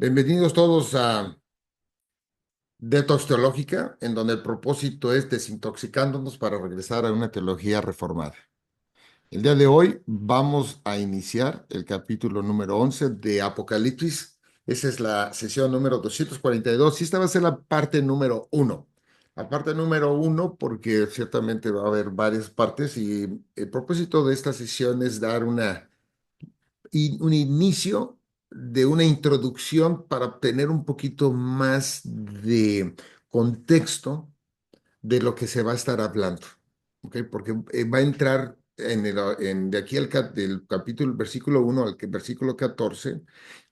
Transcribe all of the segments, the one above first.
Bienvenidos todos a Detox Teológica, en donde el propósito es desintoxicándonos para regresar a una teología reformada. El día de hoy vamos a iniciar el capítulo número 11 de Apocalipsis. Esa es la sesión número 242 y esta va a ser la parte número uno. La parte número uno porque ciertamente va a haber varias partes y el propósito de esta sesión es dar un inicio de una introducción para obtener un poquito más de contexto de lo que se va a estar hablando, ¿ok? Porque va a entrar de aquí del capítulo, versículo 1 al versículo 14,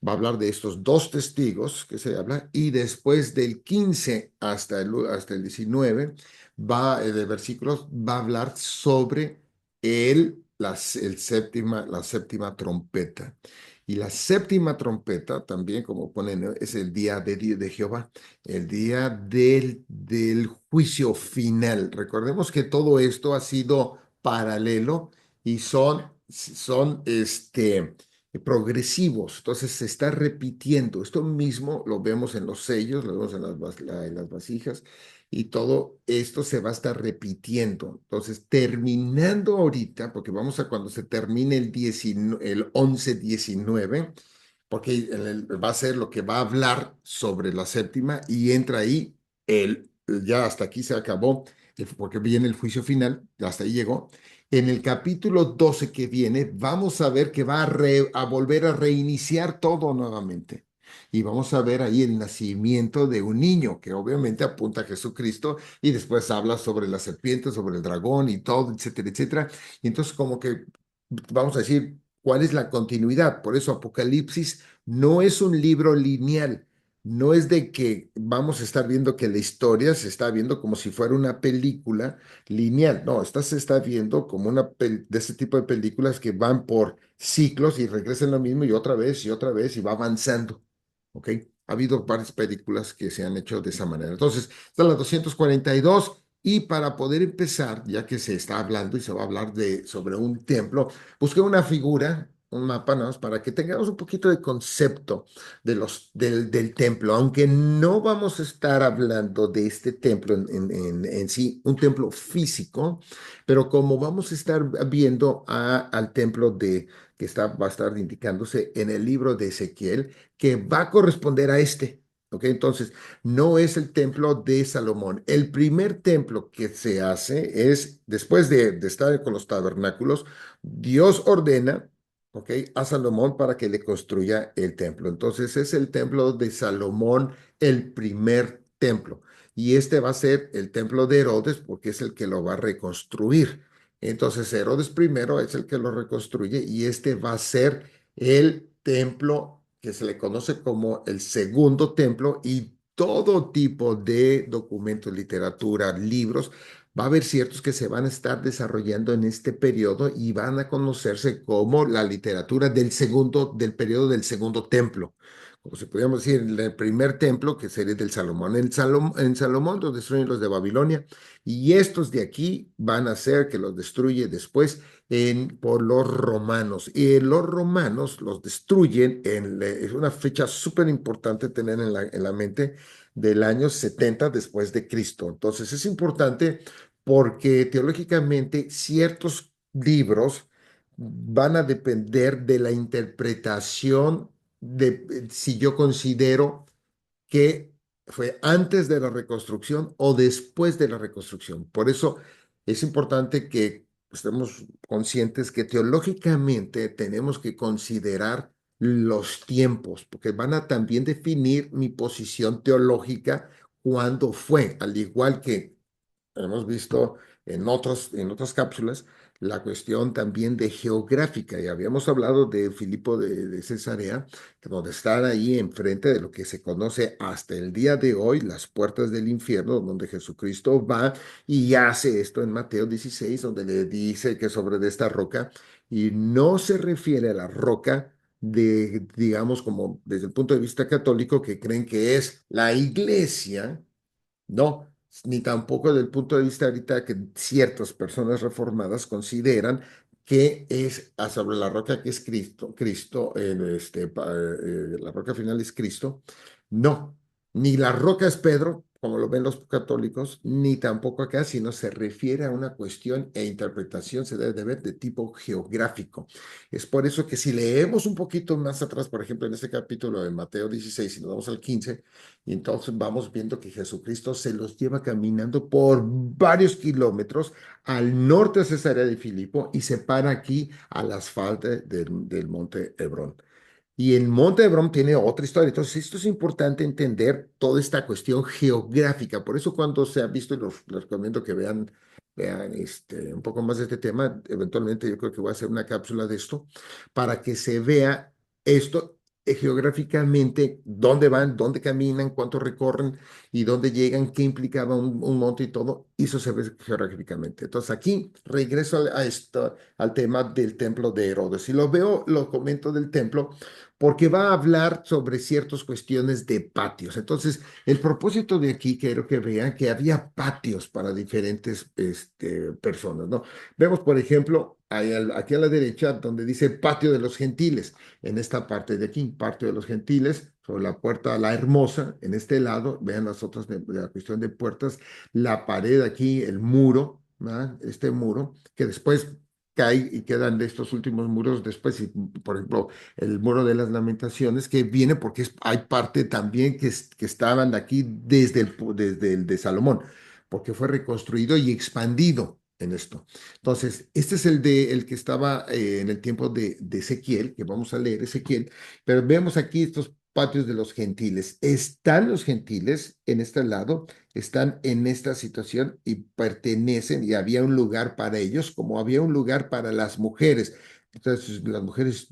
va a hablar de estos dos testigos que se habla, y después del 15 hasta el 19, de versículos, va a hablar sobre la séptima trompeta. Y la séptima trompeta, también como ponen, ¿no? Es el día de Jehová, el día del juicio final. Recordemos que todo esto ha sido paralelo y son progresivos, entonces se está repitiendo. Esto mismo lo vemos en los sellos, lo vemos en las vasijas, y todo esto se va a estar repitiendo. Entonces, terminando ahorita, porque vamos a cuando se termine el 11-19, porque va a ser lo que va a hablar sobre la séptima y entra ahí ya hasta aquí se acabó, porque viene el juicio final, hasta ahí llegó. En el capítulo 12 que viene, vamos a ver que va a volver a reiniciar todo nuevamente. Y vamos a ver ahí el nacimiento de un niño, que obviamente apunta a Jesucristo, y después habla sobre la serpiente, sobre el dragón y todo, etcétera, etcétera. Y entonces como que vamos a decir, ¿cuál es la continuidad? Por eso Apocalipsis no es un libro lineal, no es de que vamos a estar viendo que la historia se está viendo como si fuera una película lineal. No, esta se está viendo como de ese tipo de películas que van por ciclos y regresan lo mismo y otra vez y va avanzando. ¿Ok? Ha habido varias películas que se han hecho de esa manera. Entonces, está la 242 y para poder empezar, ya que se está hablando y se va a hablar sobre un templo, busqué una figura, un mapa, ¿no? Para que tengamos un poquito de concepto del templo, aunque no vamos a estar hablando de este templo en sí, un templo físico, pero como vamos a estar viendo al templo va a estar indicándose en el libro de Ezequiel, que va a corresponder a este. ¿Ok? Entonces, no es el templo de Salomón. El primer templo que se hace es, después de estar con los tabernáculos, Dios ordena, ¿ok? A Salomón para que le construya el templo. Entonces es el templo de Salomón, el primer templo. Y este va a ser el templo de Herodes porque es el que lo va a reconstruir. Entonces Herodes primero es el que lo reconstruye y este va a ser el templo que se le conoce como el segundo templo, y todo tipo de documentos, literatura, libros, va a haber ciertos que se van a estar desarrollando en este periodo y van a conocerse como la literatura del periodo del segundo templo. Como si pudiéramos decir, el primer templo, que sería del Salomón. En Salomón los destruyen los de Babilonia, y estos de aquí van a ser que los destruye después por los romanos. Y los romanos los destruyen es una fecha súper importante tener en la mente, del año 70 después de Cristo. Entonces es importante porque teológicamente ciertos libros van a depender de la interpretación de si yo considero que fue antes de la reconstrucción o después de la reconstrucción. Por eso es importante que estemos conscientes que teológicamente tenemos que considerar los tiempos, porque van a también definir mi posición teológica cuando fue, al igual que hemos visto en otras cápsulas, la cuestión también de geográfica. Y habíamos hablado de Filipo de Cesarea, donde están ahí enfrente de lo que se conoce hasta el día de hoy, las puertas del infierno, donde Jesucristo va y hace esto en Mateo 16, donde le dice que sobre de esta roca, y no se refiere a la roca digamos, como desde el punto de vista católico, que creen que es la iglesia, no, ni tampoco desde el punto de vista ahorita que ciertas personas reformadas consideran que es sobre la roca que es Cristo, la roca final es Cristo. No, ni la roca es Pedro, como lo ven los católicos, ni tampoco acá, sino se refiere a una cuestión e interpretación, se debe de ver de tipo geográfico. Es por eso que si leemos un poquito más atrás, por ejemplo, en este capítulo de Mateo 16, y nos vamos al 15, y entonces vamos viendo que Jesucristo se los lleva caminando por varios kilómetros al norte de Cesarea de Filipo y se para aquí a las faldas del monte Hebrón. Y el monte Hebrón tiene otra historia. Entonces, esto es importante entender toda esta cuestión geográfica. Por eso cuando se ha visto, y los recomiendo que vean un poco más de este tema, eventualmente yo creo que voy a hacer una cápsula de esto, para que se vea esto geográficamente, dónde van, dónde caminan, cuánto recorren y dónde llegan, qué implicaba un monte y todo. Eso se ve geográficamente. Entonces, aquí regreso a esto, al tema del templo de Herodes. Si lo veo, lo comento del templo porque va a hablar sobre ciertas cuestiones de patios. Entonces, el propósito de aquí, quiero que vean que había patios para diferentes personas, ¿no? Vemos, por ejemplo, aquí a la derecha, donde dice patio de los gentiles, en esta parte de aquí, patio de los gentiles, sobre la puerta La Hermosa, en este lado, vean las otras de la cuestión de puertas, la pared aquí, el muro, ¿verdad? Este muro, que después cae y quedan de estos últimos muros después, y, por ejemplo, el muro de las lamentaciones, que viene porque hay parte también que estaban aquí desde el de Salomón, porque fue reconstruido y expandido en esto. Entonces, este es el que estaba en el tiempo de Ezequiel, que vamos a leer Ezequiel, pero vemos aquí estos patios de los gentiles. Están los gentiles en este lado, están en esta situación y pertenecen, y había un lugar para ellos, como había un lugar para las mujeres. Entonces, las mujeres,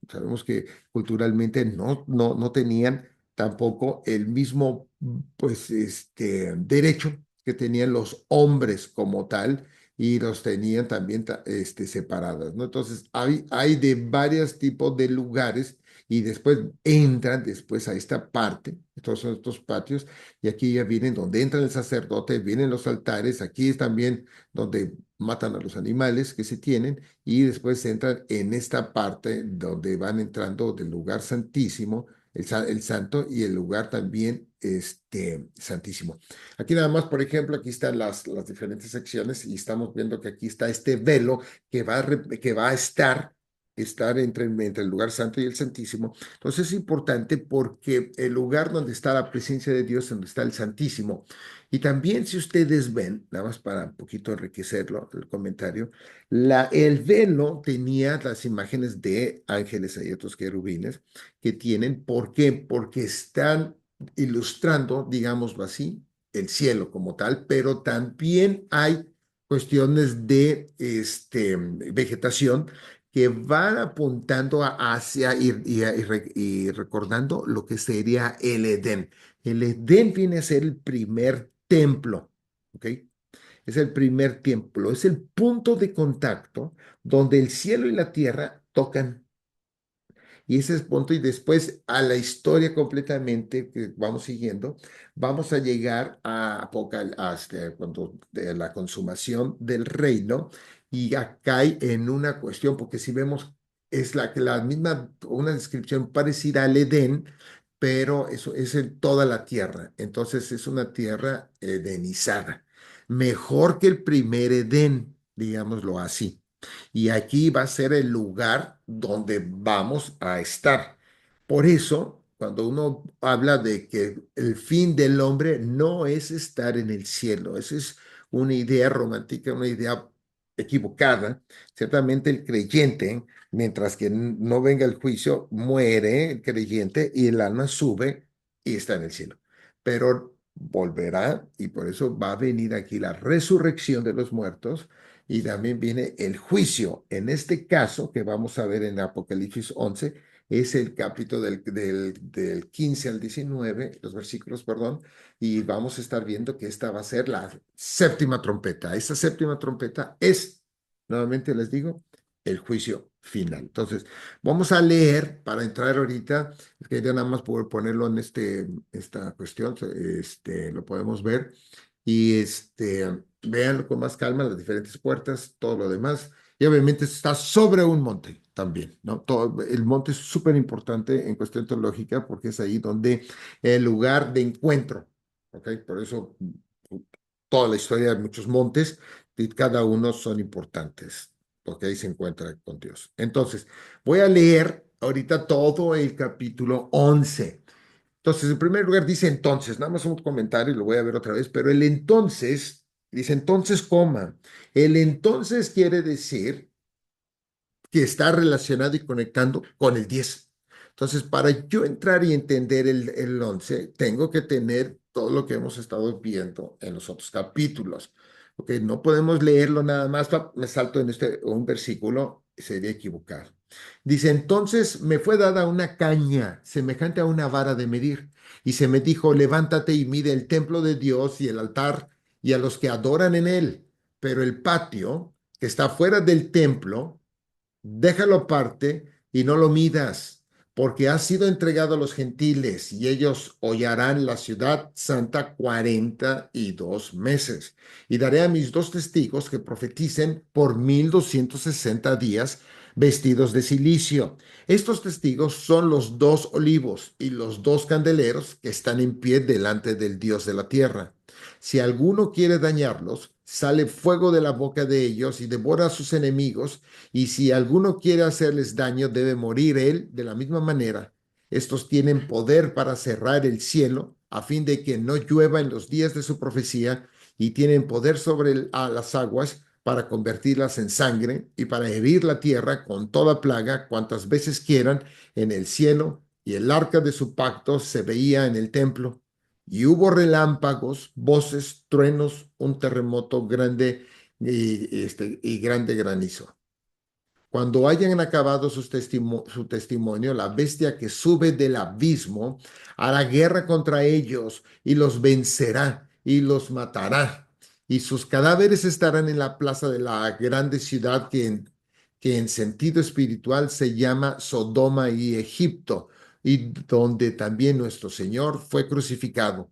sabemos que culturalmente no tenían tampoco el mismo, pues, derecho que tenían los hombres como tal, y los tenían también separadas, ¿no? Entonces, hay de varios tipos de lugares y después entran después a esta parte, estos son estos patios, y aquí ya vienen donde entra el sacerdote, vienen los altares, aquí es también donde matan a los animales que se tienen, y después entran en esta parte donde van entrando del lugar santísimo, el santo y el lugar también santísimo. Aquí nada más, por ejemplo, aquí están las diferentes secciones y estamos viendo que aquí está este velo que va a estar entre el lugar santo y el santísimo. Entonces es importante porque el lugar donde está la presencia de Dios, donde está el santísimo, y también si ustedes ven, nada más para un poquito enriquecerlo, el comentario, el velo tenía las imágenes de ángeles y otros querubines que tienen. ¿Por qué? Porque están ilustrando, digámoslo así, el cielo como tal, pero también hay cuestiones de vegetación que van apuntando hacia y recordando lo que sería el Edén. El Edén viene a ser el primer templo, ¿ok? Es el primer templo, es el punto de contacto donde el cielo y la tierra tocan. Y ese es el punto, y después a la historia completamente que vamos siguiendo, vamos a llegar hasta cuando de la consumación del reino, y acá hay en una cuestión, porque si vemos, es la misma, una descripción parecida al Edén, pero eso es en toda la tierra. Entonces es una tierra edenizada, mejor que el primer Edén, digámoslo así. Y aquí va a ser el lugar donde vamos a estar. Por eso, cuando uno habla de que el fin del hombre no es estar en el cielo, esa es una idea romántica, una idea equivocada. Ciertamente el creyente, mientras que no venga el juicio, muere el creyente y el alma sube y está en el cielo. Pero volverá, y por eso va a venir aquí la resurrección de los muertos, y también viene el juicio. En este caso, que vamos a ver en Apocalipsis 11, es el capítulo del 15 al 19, los versículos, perdón, y vamos a estar viendo que esta va a ser la séptima trompeta. Esta séptima trompeta es, nuevamente les digo, el juicio final. Entonces, vamos a leer para entrar ahorita, quería nada más poder ponerlo en esta cuestión, lo podemos ver, y véanlo con más calma, las diferentes puertas, todo lo demás, Y obviamente está sobre un monte también, ¿no? Todo, el monte es súper importante en cuestión teológica porque es ahí donde el lugar de encuentro, ¿ok? Por eso toda la historia de muchos montes y cada uno son importantes, porque ahí se encuentra con Dios. Entonces, voy a leer ahorita todo el capítulo 11. Entonces, en primer lugar dice entonces, nada más un comentario y lo voy a ver otra vez, pero el entonces, dice entonces, coma. El entonces quiere decir que está relacionado y conectando con el 10. Entonces, para yo entrar y entender el 11, tengo que tener todo lo que hemos estado viendo en los otros capítulos. Ok, no podemos leerlo nada más, me salto en un versículo, sería equivocar. Dice, entonces me fue dada una caña semejante a una vara de medir, y se me dijo, levántate y mide el templo de Dios y el altar y a los que adoran en él, pero el patio que está fuera del templo, déjalo aparte y no lo midas, porque ha sido entregado a los gentiles y ellos hollarán la ciudad santa 42 meses. Y daré a mis dos testigos que profeticen por 1260 días vestidos de silicio. Estos testigos son los dos olivos y los dos candeleros que están en pie delante del Dios de la tierra. Si alguno quiere dañarlos, sale fuego de la boca de ellos y devora a sus enemigos, y si alguno quiere hacerles daño, debe morir él de la misma manera. Estos tienen poder para cerrar el cielo a fin de que no llueva en los días de su profecía, y tienen poder sobre a las aguas para convertirlas en sangre y para herir la tierra con toda plaga cuantas veces quieran en el cielo. Y el arca de su pacto se veía en el templo. Y hubo relámpagos, voces, truenos, un terremoto grande y grande granizo. Cuando hayan acabado su testimonio, la bestia que sube del abismo hará guerra contra ellos y los vencerá y los matará. Y sus cadáveres estarán en la plaza de la grande ciudad que en sentido espiritual se llama Sodoma y Egipto, y donde también nuestro Señor fue crucificado.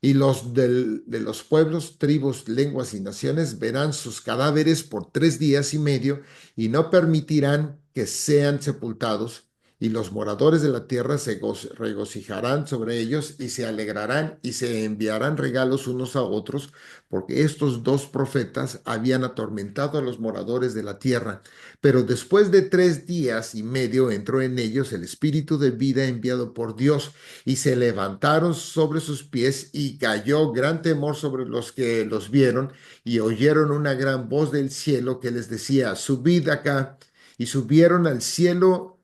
Y los de los pueblos, tribus, lenguas y naciones verán sus cadáveres por 3 días y medio y no permitirán que sean sepultados, y los moradores de la tierra se regocijarán sobre ellos y se alegrarán y se enviarán regalos unos a otros, porque estos dos profetas habían atormentado a los moradores de la tierra. Pero después de 3 días y medio entró en ellos el espíritu de vida enviado por Dios, y se levantaron sobre sus pies, y cayó gran temor sobre los que los vieron, y oyeron una gran voz del cielo que les decía, subid acá. Y subieron al cielo,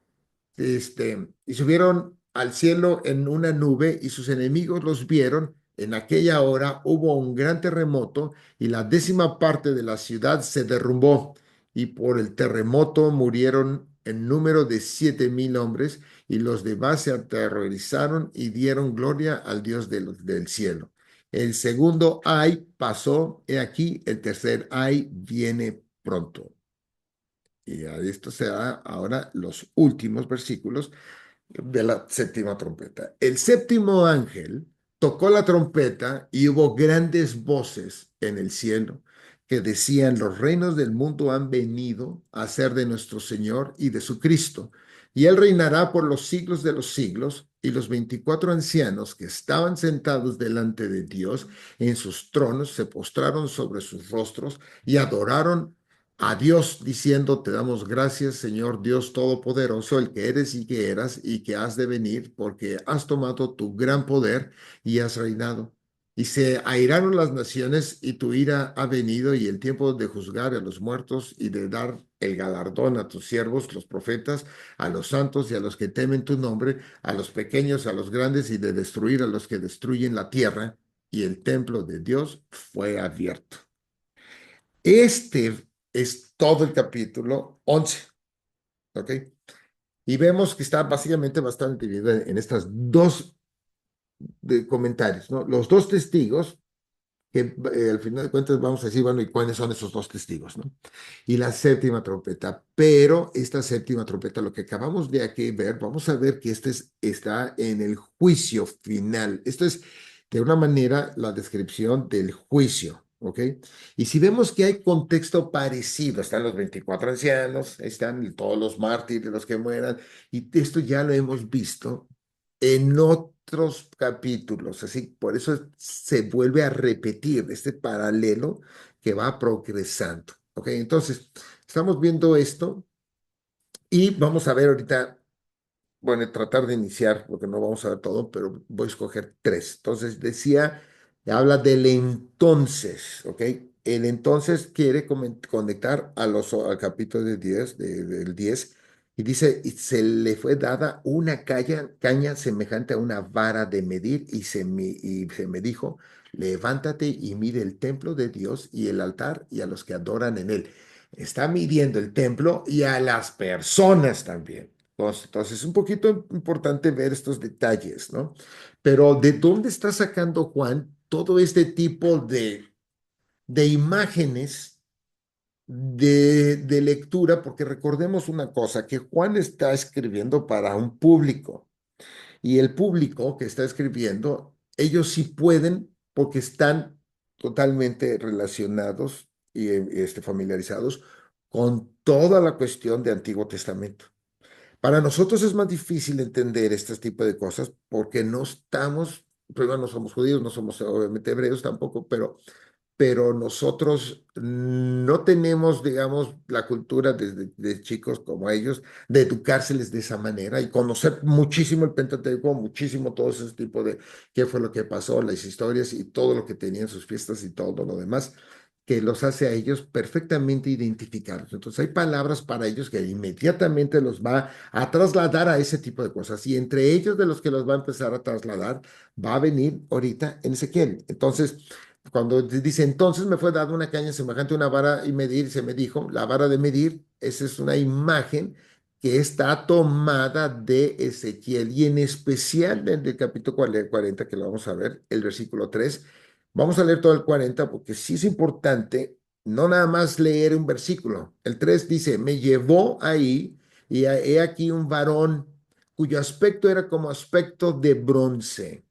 y subieron al cielo en una nube, y sus enemigos los vieron. En aquella hora hubo un gran terremoto, y la 10ª parte de la ciudad se derrumbó, y por el terremoto murieron en número de 7,000 hombres, y los demás se aterrorizaron y dieron gloria al Dios del cielo. El segundo ay pasó, he aquí, el tercer ay viene pronto. Y a esto se da ahora los últimos versículos de la séptima trompeta. El séptimo ángel tocó la trompeta y hubo grandes voces en el cielo que decían, los reinos del mundo han venido a ser de nuestro Señor y de su Cristo, y él reinará por los siglos de los siglos. Y los 24 ancianos que estaban sentados delante de Dios en sus tronos se postraron sobre sus rostros y adoraron a Dios diciendo, te damos gracias, Señor Dios Todopoderoso, el que eres y que eras y que has de venir, porque has tomado tu gran poder y has reinado. Y se airaron las naciones, y tu ira ha venido, y el tiempo de juzgar a los muertos y de dar el galardón a tus siervos, los profetas, a los santos y a los que temen tu nombre, a los pequeños, a los grandes, y de destruir a los que destruyen la tierra. Y el templo de Dios fue abierto. Este es todo el capítulo 11, ¿ok? Y vemos que está básicamente bastante dividido en estas dos comentarios, ¿no? Los dos testigos, que al final de cuentas vamos a decir, bueno, ¿y cuáles son esos dos testigos, no? Y la séptima trompeta. Pero esta séptima trompeta, lo que acabamos de aquí ver, vamos a ver que está en el juicio final. Esto es, de una manera, la descripción del juicio, ¿ok? Y si vemos que hay contexto parecido, están los 24 ancianos, están todos los mártires, los que mueran, y esto ya lo hemos visto en otros capítulos, así, por eso se vuelve a repetir este paralelo que va progresando, ¿ok? Entonces, estamos viendo esto y vamos a ver ahorita, bueno, tratar de iniciar, porque no vamos a ver todo, pero voy a escoger tres. Entonces, decía, habla del entonces, ¿ok? El entonces quiere conectar al capítulo de 10, del 10, y dice, y se le fue dada una caña semejante a una vara de medir, y se me dijo, levántate y mide el templo de Dios y el altar y a los que adoran en él. Está midiendo el templo y a las personas también. Entonces, es un poquito importante ver estos detalles, ¿no? Pero ¿de dónde está sacando Juan todo este tipo de imágenes de lectura? Porque recordemos una cosa, que Juan está escribiendo para un público y el público que está escribiendo, ellos sí pueden porque están totalmente relacionados y familiarizados con toda la cuestión de Antiguo Testamento. Para nosotros es más difícil entender este tipo de cosas porque no estamos, primero no somos judíos, no somos obviamente hebreos tampoco, pero nosotros no tenemos, digamos, la cultura desde de chicos como ellos, de educárseles de esa manera y conocer muchísimo el Pentateuco, muchísimo todo ese tipo de qué fue lo que pasó, las historias y todo lo que tenían sus fiestas y todo lo demás, que los hace a ellos perfectamente identificados. Entonces hay palabras para ellos que inmediatamente los va a trasladar a ese tipo de cosas y entre ellos de los que los va a empezar a trasladar va a venir ahorita en Ezequiel. Entonces, cuando dice, entonces me fue dada una caña semejante a una vara y medir, se me dijo, la vara de medir, esa es una imagen que está tomada de Ezequiel y en especial del capítulo 40, que lo vamos a ver, el versículo 3. Vamos a leer todo el 40 porque sí es importante no nada más leer un versículo. El 3 dice, me llevó ahí y he aquí un varón cuyo aspecto era como aspecto de bronce.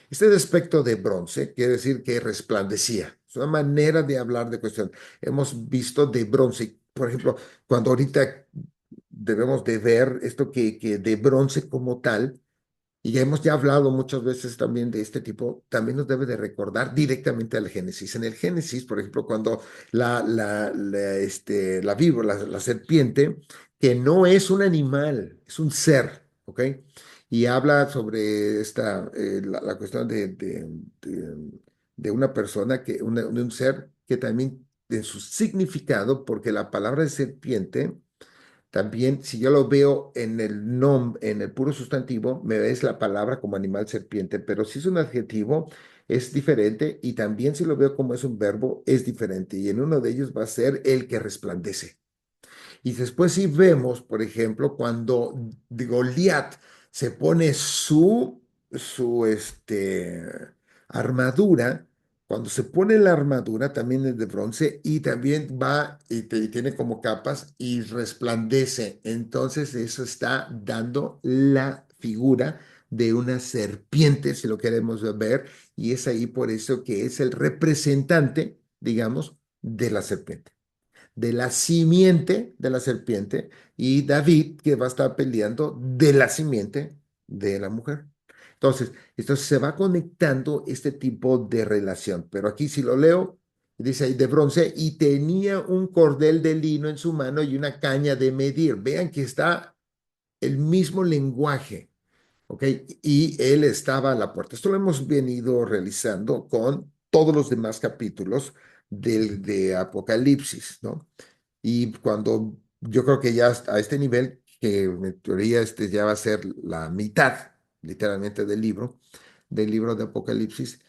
Este aspecto de bronce quiere decir que resplandecía. Es una manera de hablar de cuestión. Hemos visto de bronce, por ejemplo, cuando ahorita debemos de ver esto que de bronce como tal, y ya hemos ya hablado muchas veces también de este tipo, también nos debe de recordar directamente al Génesis. En el Génesis, por ejemplo, cuando la víbora, la serpiente, que no es un animal, es un ser, ¿ok? Y habla sobre la cuestión de una persona, de un ser que también, en su significado, porque la palabra de serpiente también, si yo lo veo en el en el puro sustantivo, me ves la palabra como animal serpiente, pero si es un adjetivo, es diferente y también si lo veo como es un verbo, es diferente. Y en uno de ellos va a ser el que resplandece. Y después si vemos, por ejemplo, cuando Goliat se pone su armadura, cuando se pone la armadura también es de bronce y también va y tiene como capas y resplandece. Entonces eso está dando la figura de una serpiente, si lo queremos ver, y es ahí por eso que es el representante, digamos, de la serpiente, de la simiente de la serpiente, y David que va a estar peleando de la simiente de la mujer. Entonces se va conectando este tipo de relación, pero aquí si lo leo, dice ahí de bronce y tenía un cordel de lino en su mano y una caña de medir. Vean que está el mismo lenguaje. ¿Ok? Y él estaba a la puerta. Esto lo hemos venido realizando con todos los demás capítulos de Apocalipsis, ¿no? Y cuando yo creo que ya a este nivel, que en teoría este ya va a ser la mitad, literalmente, del libro de Apocalipsis,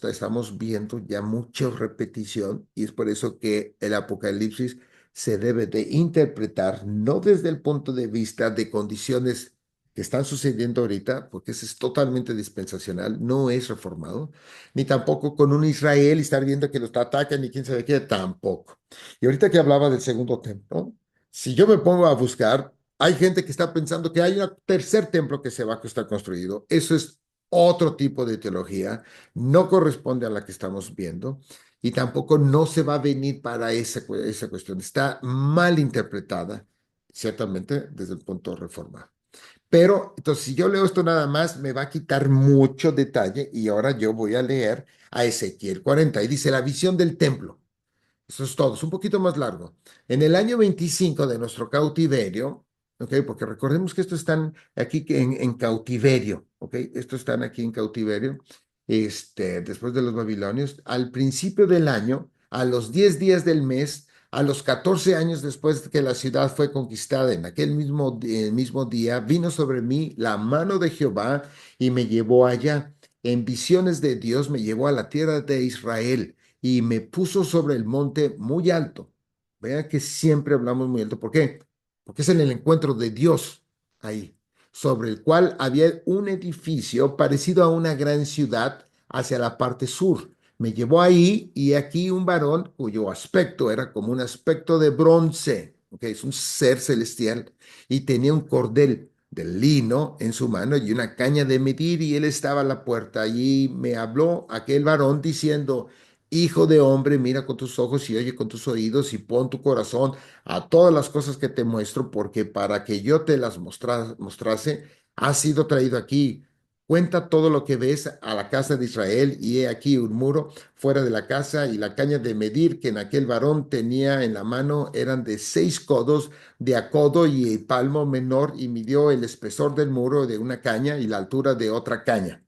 estamos viendo ya mucha repetición y es por eso que el Apocalipsis se debe de interpretar no desde el punto de vista de condiciones que están sucediendo ahorita, porque ese es totalmente dispensacional, no es reformado, ni tampoco con un Israel y estar viendo que los atacan y quién sabe qué, tampoco. Y ahorita que hablaba del segundo templo, si yo me pongo a buscar, hay gente que está pensando que hay un tercer templo que se va a estar construido. Eso es otro tipo de teología, no corresponde a la que estamos viendo. y tampoco no se va a venir para esa cuestión. Está mal interpretada, ciertamente, desde el punto de reforma. Pero entonces, si yo leo esto nada más, me va a quitar mucho detalle y ahora yo voy a leer a Ezequiel 40 y dice la visión del templo. Eso es todo, es un poquito más largo. En el año 25 de nuestro cautiverio, ¿ok? Porque recordemos que estos están aquí en cautiverio, ¿ok? Estos están aquí en cautiverio, después de los babilonios, al principio del año, a los 10 días del mes, a los 14 años después de que la ciudad fue conquistada, en aquel mismo día, vino sobre mí la mano de Jehová y me llevó allá. En visiones de Dios me llevó a la tierra de Israel y me puso sobre el monte muy alto. Vean que siempre hablamos muy alto. ¿Por qué? Porque es en el encuentro de Dios ahí, sobre el cual había un edificio parecido a una gran ciudad hacia la parte sur. Me llevó ahí y aquí un varón cuyo aspecto era como un aspecto de bronce, ¿ok? Es un ser celestial y tenía un cordel de lino en su mano y una caña de medir y él estaba a la puerta. Allí me habló aquel varón diciendo, Hijo de hombre, mira con tus ojos y oye con tus oídos y pon tu corazón a todas las cosas que te muestro, porque para que yo te las mostrase, has sido traído aquí. Cuenta todo lo que ves a la casa de Israel y he aquí un muro fuera de la casa y la caña de medir que en aquel varón tenía en la mano eran de 6 codos de a codo y el palmo menor y midió el espesor del muro de una caña y la altura de otra caña.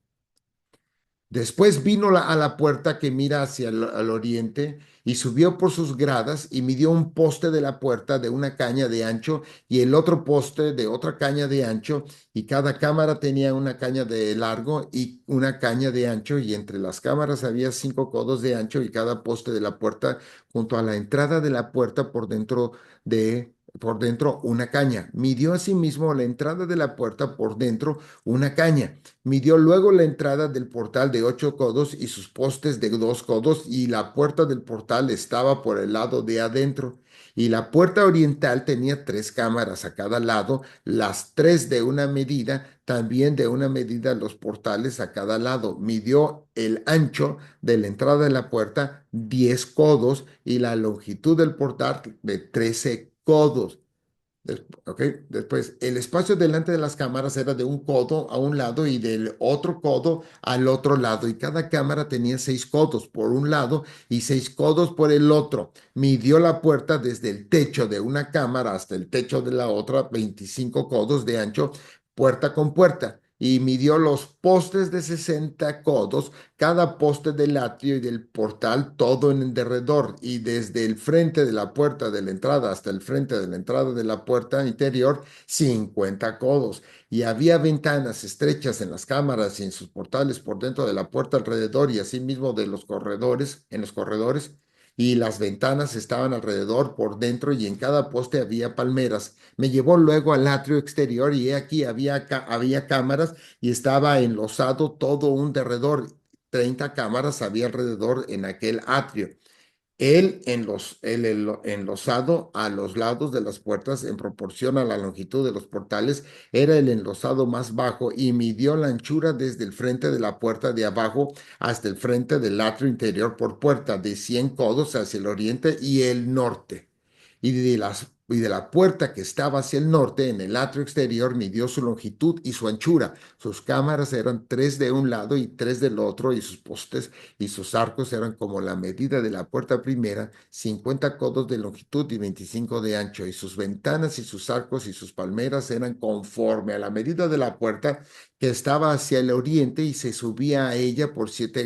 Después vino a la puerta que mira hacia al oriente y subió por sus gradas y midió un poste de la puerta de una caña de ancho y el otro poste de otra caña de ancho y cada cámara tenía una caña de largo y una caña de ancho y entre las cámaras había 5 codos de ancho y cada poste de la puerta junto a la entrada de la puerta por dentro una caña. Midió asimismo la entrada de la puerta por dentro una caña. Midió luego la entrada del portal de 8 codos y sus postes de 2 codos, y la puerta del portal estaba por el lado de adentro. Y la puerta oriental tenía 3 cámaras a cada lado, las tres de una medida, también de una medida los portales a cada lado. Midió el ancho de la entrada de la puerta 10 codos y la longitud del portal de 13 codos. Ok, después, el espacio delante de las cámaras era de un codo a un lado y del otro codo al otro lado, y cada cámara tenía 6 codos por un lado y 6 codos por el otro. Midió la puerta desde el techo de una cámara hasta el techo de la otra, 25 codos de ancho, puerta con puerta. Y midió los postes de 60 codos, cada poste del atrio y del portal, todo en el derredor, y desde el frente de la puerta de la entrada hasta el frente de la entrada de la puerta interior, 50 codos. Y había ventanas estrechas en las cámaras y en sus portales por dentro de la puerta alrededor y asimismo de los corredores, en los corredores. Y las ventanas estaban alrededor por dentro y en cada poste había palmeras. Me llevó luego al atrio exterior y he aquí había cámaras y estaba enlosado todo un derredor. 30 cámaras había alrededor en aquel atrio. El enlosado a los lados de las puertas en proporción a la longitud de los portales era el enlosado más bajo y midió la anchura desde el frente de la puerta de abajo hasta el frente del atrio interior por puerta de 100 codos hacia el oriente y el norte. Y de la puerta que estaba hacia el norte, en el atrio exterior, midió su longitud y su anchura. Sus cámaras eran 3 de un lado y 3 del otro, y sus postes y sus arcos eran como la medida de la puerta primera, 50 codos de longitud y 25 de ancho, y sus ventanas y sus arcos y sus palmeras eran conforme a la medida de la puerta que estaba hacia el oriente, y se subía a ella por 7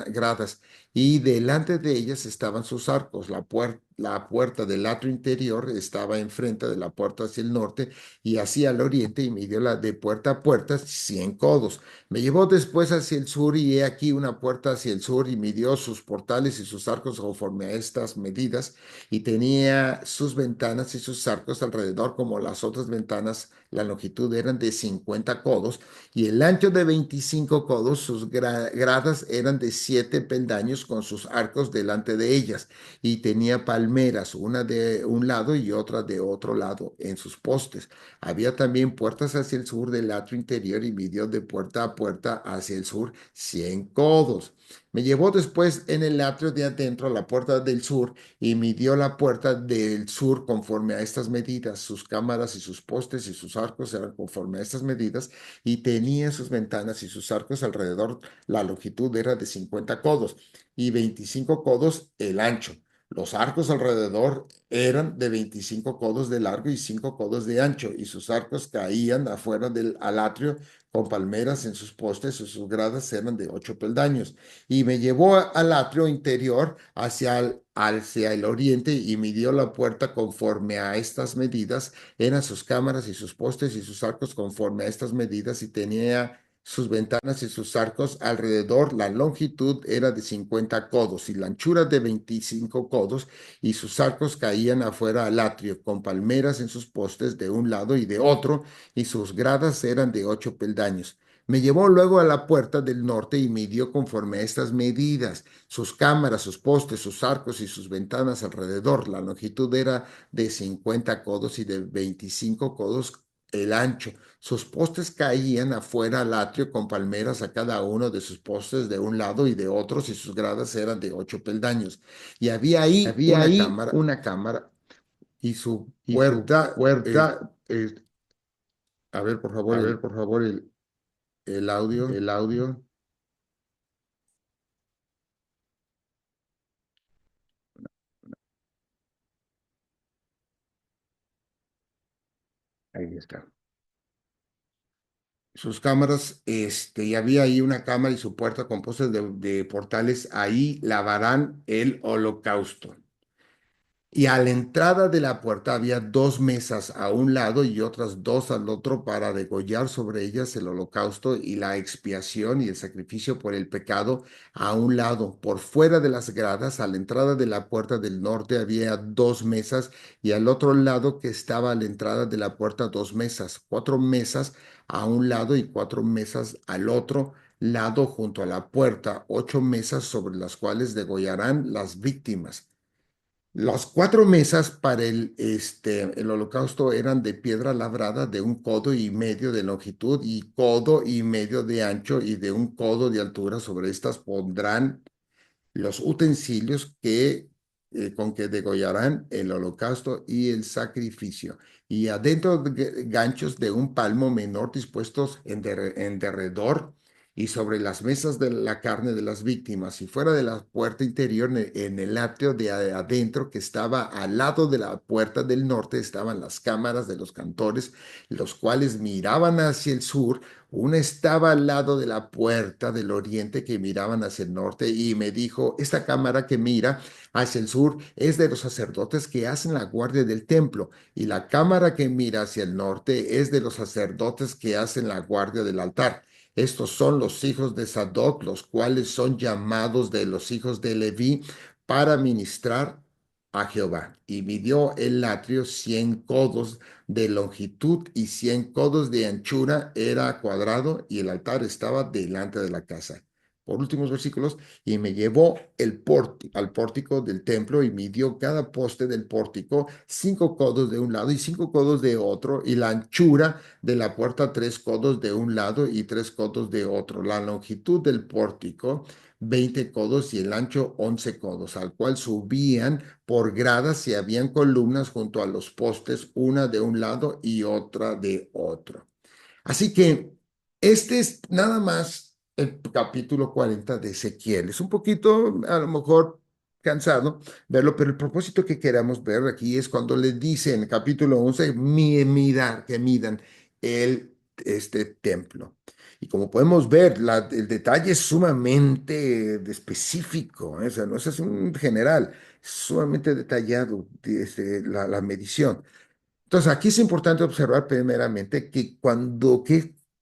gradas, y delante de ellas estaban sus arcos. La puerta del atrio interior estaba enfrente de la puerta hacia el norte y hacia el oriente, y midió la de puerta a puerta 100 codos. Me llevó después hacia el sur y he aquí una puerta hacia el sur y midió sus portales y sus arcos conforme a estas medidas, y tenía sus ventanas y sus arcos alrededor como las otras ventanas. La longitud eran de 50 codos y el ancho de 25 codos. Sus gradas eran de 7 peldaños con sus arcos delante de ellas, y tenía palmeras, una de un lado y otra de otro lado en sus postes. Había también puertas hacia el sur del atrio interior y midió de puerta a puerta hacia el sur 100 codos. Me llevó después en el atrio de adentro a la puerta del sur y midió la puerta del sur conforme a estas medidas. Sus cámaras y sus postes y sus arcos eran conforme a estas medidas y tenía sus ventanas y sus arcos alrededor. La longitud era de 50 codos y 25 codos el ancho. Los arcos alrededor eran de 25 codos de largo y 5 codos de ancho, y sus arcos caían afuera del al atrio con palmeras en sus postes, y sus gradas eran de 8 peldaños. Y me llevó al atrio interior hacia el oriente y midió la puerta conforme a estas medidas. Eran sus cámaras y sus postes y sus arcos conforme a estas medidas, y tenía sus ventanas y sus arcos alrededor. La longitud era de 50 codos y la anchura de 25 codos, y sus arcos caían afuera al atrio, con palmeras en sus postes de un lado y de otro, y sus gradas eran de 8 peldaños. Me llevó luego a la puerta del norte y midió conforme a estas medidas, sus cámaras, sus postes, sus arcos y sus ventanas alrededor. La longitud era de 50 codos y de 25 codos el ancho. Sus postes caían afuera al atrio con palmeras a cada uno de sus postes de un lado y de otros, y sus gradas eran de 8 peldaños. Y había ahí Había una ahí cámara una cámara y su y su puerta, puerta, a ver por favor a ver por favor el audio. el audio. Ahí está. Sus cámaras, y había ahí una cámara y su puerta compuesta de portales. Ahí lavarán el holocausto. Y a la entrada de la puerta había dos mesas a un lado y otras dos al otro, para degollar sobre ellas el holocausto y la expiación y el sacrificio por el pecado a un lado. Por fuera de las gradas, a la entrada de la puerta del norte, había dos mesas, y al otro lado, que estaba a la entrada de la puerta, dos mesas, cuatro mesas a un lado y cuatro mesas al otro lado junto a la puerta, ocho mesas sobre las cuales degollarán las víctimas. Las cuatro mesas para el holocausto eran de piedra labrada de un codo y medio de longitud y codo y medio de ancho, y de un codo de altura. Sobre estas pondrán los utensilios con que degollarán el holocausto y el sacrificio. Y adentro ganchos de un palmo menor dispuestos en derredor y sobre las mesas de la carne de las víctimas. Y fuera de la puerta interior, en el atrio de adentro, que estaba al lado de la puerta del norte, estaban las cámaras de los cantores, los cuales miraban hacia el sur. Una estaba al lado de la puerta del oriente, que miraban hacia el norte, y me dijo: esta cámara que mira hacia el sur es de los sacerdotes que hacen la guardia del templo, y la cámara que mira hacia el norte es de los sacerdotes que hacen la guardia del altar. Estos son los hijos de Sadoc, los cuales son llamados de los hijos de Leví para ministrar a Jehová. Y midió el atrio 100 codos de longitud y 100 codos de anchura, era cuadrado, y el altar estaba delante de la casa. Por últimos versículos: y me llevó al pórtico del templo, y midió cada poste del pórtico 5 codos de un lado y 5 codos de otro, y la anchura de la puerta 3 codos de un lado y 3 codos de otro. La longitud del pórtico 20 codos y el ancho 11 codos, al cual subían por gradas, y habían columnas junto a los postes, una de un lado y otra de otro. Así que este es nada más el capítulo 40 de Ezequiel. Es un poquito, a lo mejor, cansado verlo, pero el propósito que queramos ver aquí es cuando le dice en el capítulo 11: que midan este templo. Y como podemos ver, el detalle es sumamente específico, ¿eh? O sea, no es un general, es sumamente detallado, la medición. Entonces, aquí es importante observar primeramente que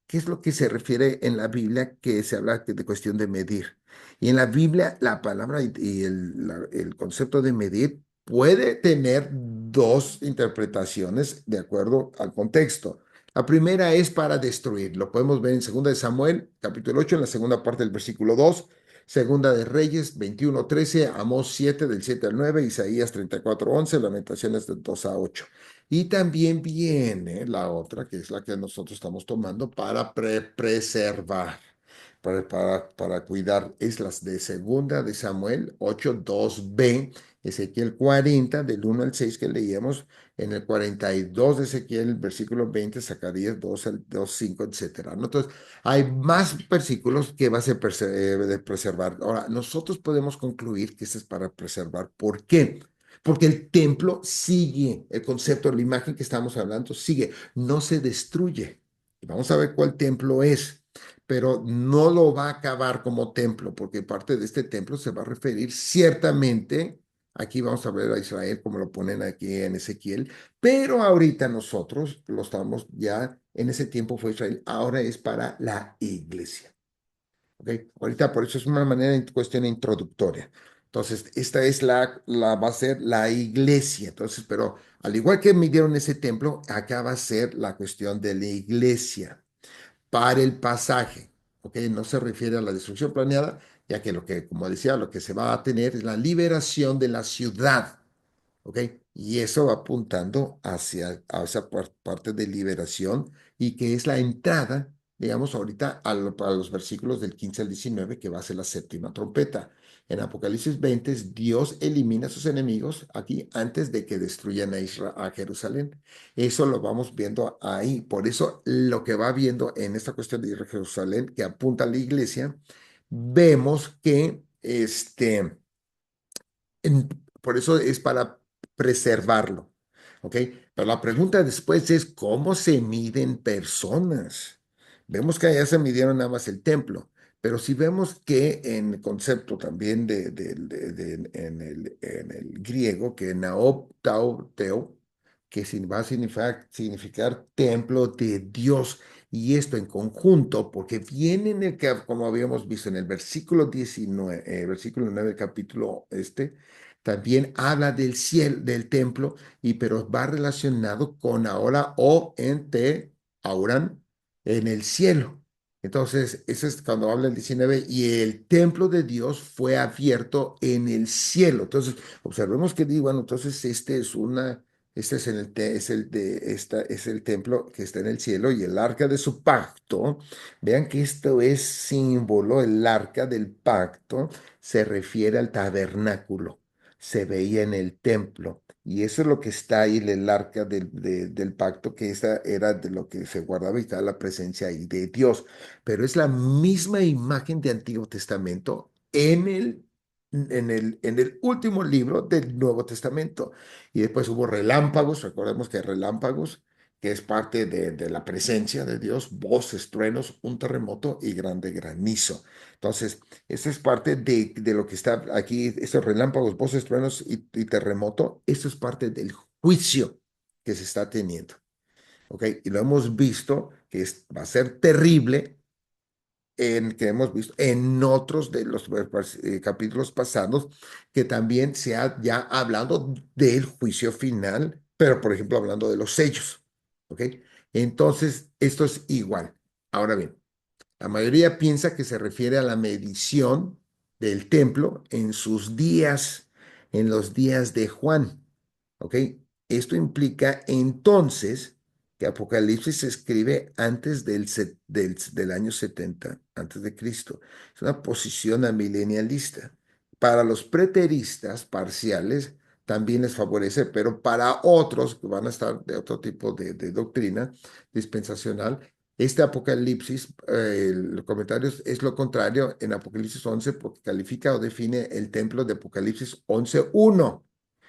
¿qué es lo que se refiere en la Biblia que se habla de cuestión de medir? Y en la Biblia, la palabra y el concepto de medir puede tener dos interpretaciones de acuerdo al contexto. La primera es para destruir. Lo podemos ver en 2 de Samuel, capítulo 8, en la segunda parte del versículo 2. Segunda de Reyes 21:13, Amós 7 del 7 al 9, Isaías 34:11, Lamentaciones del 2 a 8. Y también viene la otra, que es la que nosotros estamos tomando para preservar. para cuidar. Es las de segunda de Samuel 8, 2b, Ezequiel 40, del 1 al 6 que leíamos, en el 42 de Ezequiel, versículo 20, Zacarías 2 al 2, 5, etcétera, ¿no? Entonces, hay más versículos que va a ser de preservar. Ahora, nosotros podemos concluir que este es para preservar. ¿Por qué? Porque el templo sigue, el concepto, la imagen que estamos hablando sigue, no se destruye. Y vamos a ver cuál templo es, pero no lo va a acabar como templo, porque parte de este templo se va a referir ciertamente, aquí vamos a ver a Israel como lo ponen aquí en Ezequiel, pero ahorita nosotros lo estamos ya, en ese tiempo fue Israel, ahora es para la iglesia. ¿Ok? Ahorita por eso es una manera, cuestión introductoria. Entonces, esta es va a ser la iglesia. Entonces, pero al igual que midieron ese templo, acá va a ser la cuestión de la iglesia para el pasaje. ¿Ok? No se refiere a la destrucción planeada, ya que lo que, como decía, lo que se va a tener es la liberación de la ciudad. ¿Ok? Y eso va apuntando hacia a esa parte de liberación y que es la entrada, digamos, ahorita para los versículos del 15 al 19, que va a ser la séptima trompeta. En Apocalipsis 20, Dios elimina a sus enemigos aquí antes de que destruyan a Jerusalén. Eso lo vamos viendo ahí. Por eso lo que va viendo en esta cuestión de Jerusalén, que apunta a la iglesia, vemos que en- por eso es para preservarlo, ¿ok? Pero la pregunta después es, ¿cómo se miden personas? Vemos que allá se midieron nada más el templo, pero si vemos que en el concepto también en el griego, que naop, tau, teo, que va a significar templo de Dios, y esto en conjunto, porque viene en como habíamos visto en el versículo 19, versículo 9 del capítulo también habla del cielo, del templo, pero va relacionado con ahora o ente, auran, en el cielo. Entonces, eso es cuando habla el 19, y el templo de Dios fue abierto en el cielo. Entonces, observemos que digo, bueno, entonces este es, es el templo que está en el cielo y el arca de su pacto. Vean que esto es símbolo, el arca del pacto se refiere al tabernáculo, se veía en el templo. Y eso es lo que está ahí, el arca del pacto, que esa era de lo que se guardaba y estaba la presencia ahí de Dios. Pero es la misma imagen de Antiguo Testamento en el último libro del Nuevo Testamento. Y después hubo relámpagos, recordemos que relámpagos, que es parte de la presencia de Dios, voces, truenos, un terremoto y grande granizo. Entonces, esa es parte de lo que está aquí, estos relámpagos, voces, truenos y terremoto. Esto es parte del juicio que se está teniendo. ¿Ok? Y lo hemos visto que va a ser terrible que hemos visto en otros de los capítulos pasados, que también se ha ya hablado del juicio final, pero por ejemplo hablando de los sellos. ¿Ok? Entonces, esto es igual. Ahora bien. La mayoría piensa que se refiere a la medición del templo en sus días, en los días de Juan. ¿Ok? Esto implica entonces que Apocalipsis se escribe antes del año 70 antes de Cristo. Es una posición amilenialista. Para los preteristas parciales también les favorece, pero para otros que van a estar de otro tipo de doctrina dispensacional, este Apocalipsis, los comentarios es lo contrario en Apocalipsis 11 porque califica o define el templo de Apocalipsis 11:1.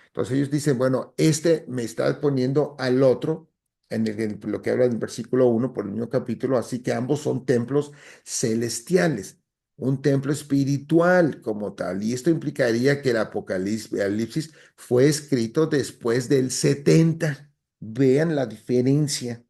Entonces ellos dicen, bueno, este me está poniendo al otro en lo que habla en el versículo 1 por el mismo capítulo, así que ambos son templos celestiales, un templo espiritual como tal. Y esto implicaría que el Apocalipsis fue escrito después del 70. Vean la diferencia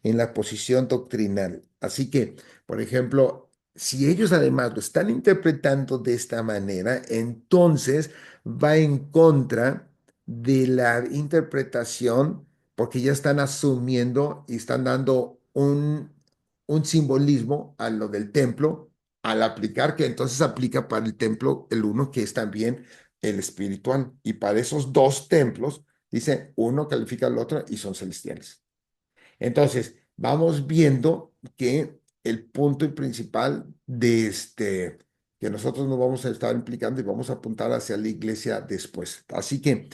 en la posición doctrinal. Así que, por ejemplo, si ellos además lo están interpretando de esta manera, entonces va en contra de la interpretación porque ya están asumiendo y están dando un simbolismo a lo del templo al aplicar, que entonces aplica para el templo el uno que es también el espiritual. Y para esos dos templos, dice, uno califica al otro y son celestiales. Entonces, vamos viendo que el punto principal de que nosotros nos vamos a estar implicando y vamos a apuntar hacia la iglesia después. Así que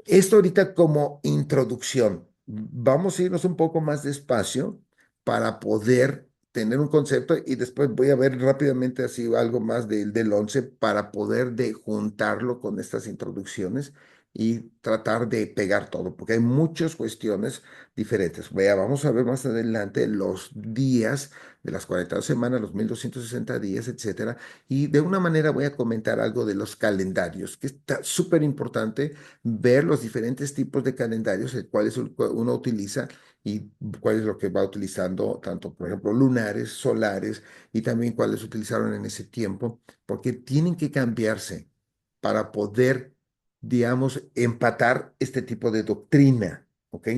esto ahorita como introducción. Vamos a irnos un poco más despacio para poder tener un concepto y después voy a ver rápidamente así algo más del 11 para poder de juntarlo con estas introducciones y tratar de pegar todo, porque hay muchas cuestiones diferentes. Vea, vamos a ver más adelante los días de las 42 semanas, los 1260 días, etcétera. Y de una manera voy a comentar algo de los calendarios, que está súper importante ver los diferentes tipos de calendarios, el cual es el cual uno utiliza y cuál es lo que va utilizando, tanto, por ejemplo, lunares, solares y también cuáles utilizaron en ese tiempo, porque tienen que cambiarse para poder, digamos, empatar este tipo de doctrina, ¿ok?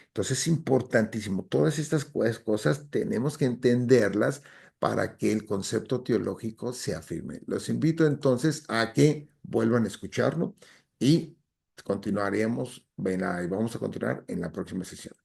Entonces es importantísimo. Todas estas cosas tenemos que entenderlas para que el concepto teológico se afirme. Los invito entonces a que vuelvan a escucharlo y continuaremos, ven, y vamos a continuar en la próxima sesión.